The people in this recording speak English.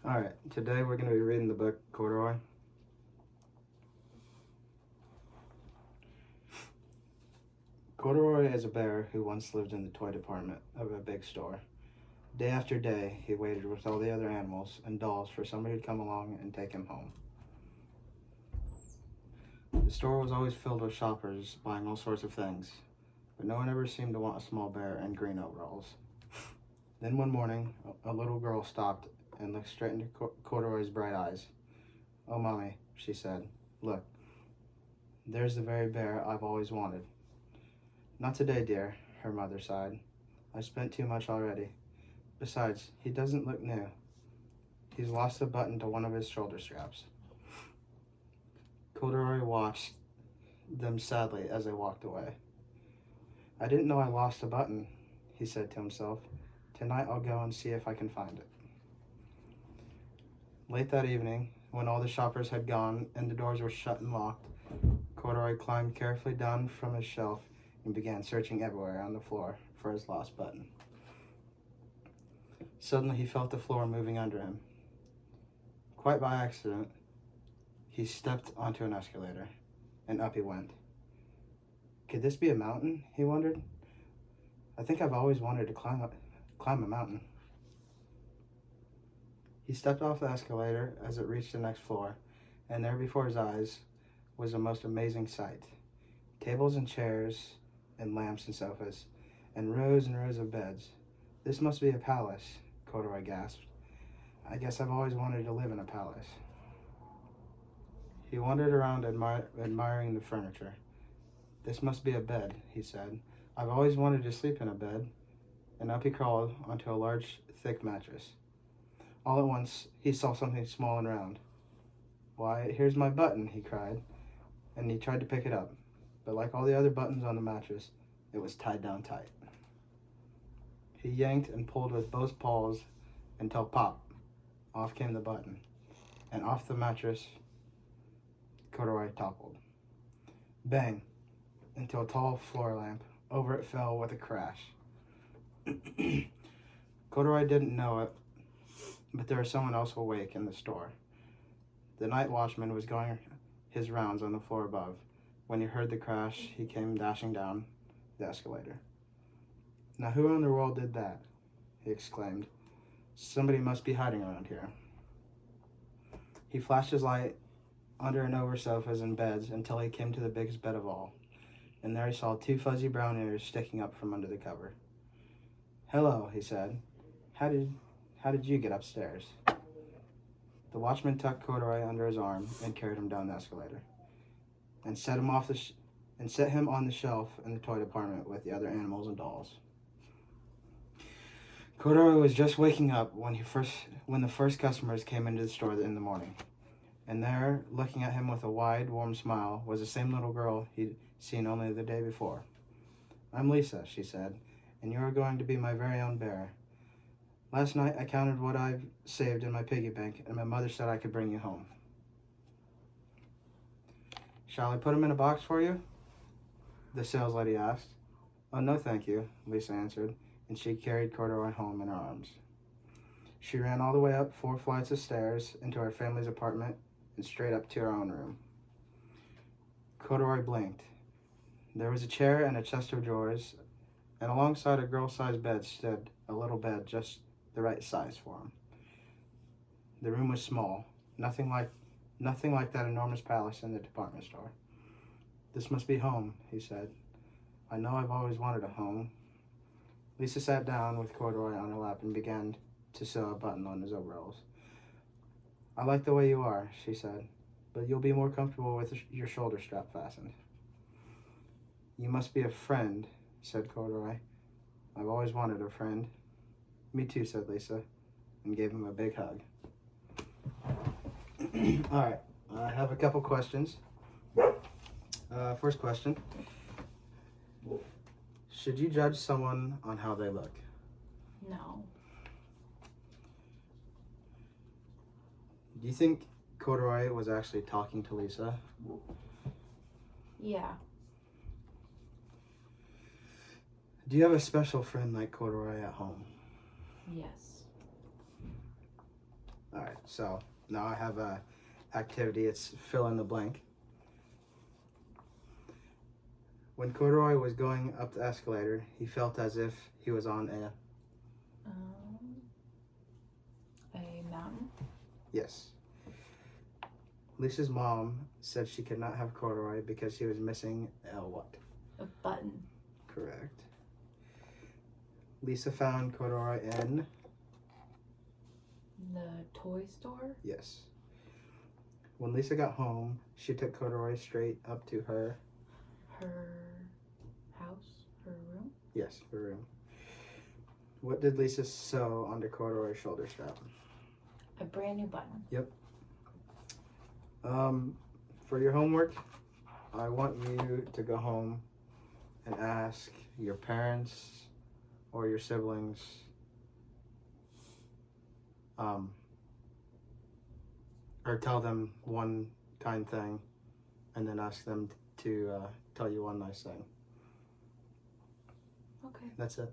Alright, today we're going to be reading the book Corduroy. Corduroy is a bear who once lived in the toy department of a big store. Day after day, he waited with all the other animals and dolls for somebody to come along and take him home. The store was always filled with shoppers buying all sorts of things, but no one ever seemed to want a small bear in green overalls. Then one morning, a little girl stopped and looked straight into Corduroy's bright eyes. "Oh, Mommy," she said, "look, there's the very bear I've always wanted." "Not today, dear," her mother sighed. "I've spent too much already. Besides, he doesn't look new. He's lost a button to one of his shoulder straps." Corduroy watched them sadly as they walked away. "I didn't know I lost a button," he said to himself. "Tonight I'll go and see if I can find it." Late that evening, when all the shoppers had gone and the doors were shut and locked, Corduroy climbed carefully down from his shelf and began searching everywhere on the floor for his lost button. Suddenly he felt the floor moving under him. Quite by accident, he stepped onto an escalator, and up he went. Could this be a mountain, he wondered? I think I've always wanted to climb a mountain. He stepped off the escalator as it reached the next floor, and there before his eyes was a most amazing sight. Tables and chairs, and lamps and sofas, and rows of beds. "This must be a palace," Corduroy gasped. "I guess I've always wanted to live in a palace." He wandered around admiring the furniture. "This must be a bed," he said. "I've always wanted to sleep in a bed." And up he crawled onto a large, thick mattress. All at once, he saw something small and round. "Why, here's my button," he cried, and he tried to pick it up. But like all the other buttons on the mattress, it was tied down tight. He yanked and pulled with both paws until pop, off came the button, and off the mattress Corduroy toppled. Bang, into a tall floor lamp. Over it fell with a crash. Corduroy didn't know it, but there was someone else awake in the store. The night watchman was going his rounds on the floor above. When he heard the crash, he came dashing down the escalator. "Now who in the world did that?" he exclaimed. "Somebody must be hiding around here." He flashed his light under and over sofas and beds until he came to the biggest bed of all, and there he saw two fuzzy brown ears sticking up from under the cover. "Hello," he said. How did you get upstairs?" The watchman tucked Corduroy under his arm and carried him down the escalator, and set him on the shelf in the toy department with the other animals and dolls. Corduroy was just waking up when the first customers came into the store in the morning, and there, looking at him with a wide, warm smile, was the same little girl he'd seen only the day before. "I'm Lisa," she said, "and you are going to be my very own bear. Last night I counted what I've saved in my piggy bank, and my mother said I could bring you home." "Shall I put him in a box for you?" the sales lady asked. "Oh, no, thank you," Lisa answered, and she carried Corduroy home in her arms. She ran all the way up 4 flights of stairs into her family's apartment and straight up to her own room. Corduroy blinked. There was a chair and a chest of drawers, and alongside a girl-sized bed stood a little bed just the right size for him. The room was small, nothing like that enormous palace in the department store. "This must be home," he said. "I know I've always wanted a home." Lisa sat down with Corduroy on her lap and began to sew a button on his overalls. "I like the way you are," she said, "but you'll be more comfortable with your shoulder strap fastened." "You must be a friend," said Corduroy. "I've always wanted a friend." "Me too," said Lisa, and gave him a big hug. All right, I have a couple questions. First question. Should you judge someone on how they look? No. Do you think Corduroy was actually talking to Lisa? Yeah. Do you have a special friend like Corduroy at home? Yes. All right. So now I have a activity. It's fill in the blank. When Corduroy was going up the escalator, he felt as if he was on a mountain. Yes. Lisa's mom said she could not have Corduroy because he was missing a what? A button. Correct. Lisa found Corduroy in? The toy store. Yes. When Lisa got home, she took Corduroy straight up to her house, her room. Yes, her room. What did Lisa sew onto Corduroy's shoulder strap? A brand new button. Yep. For your homework, I want you to go home and ask your parents or your siblings or tell them one kind thing and then ask them to tell you one nice thing. Okay. That's it.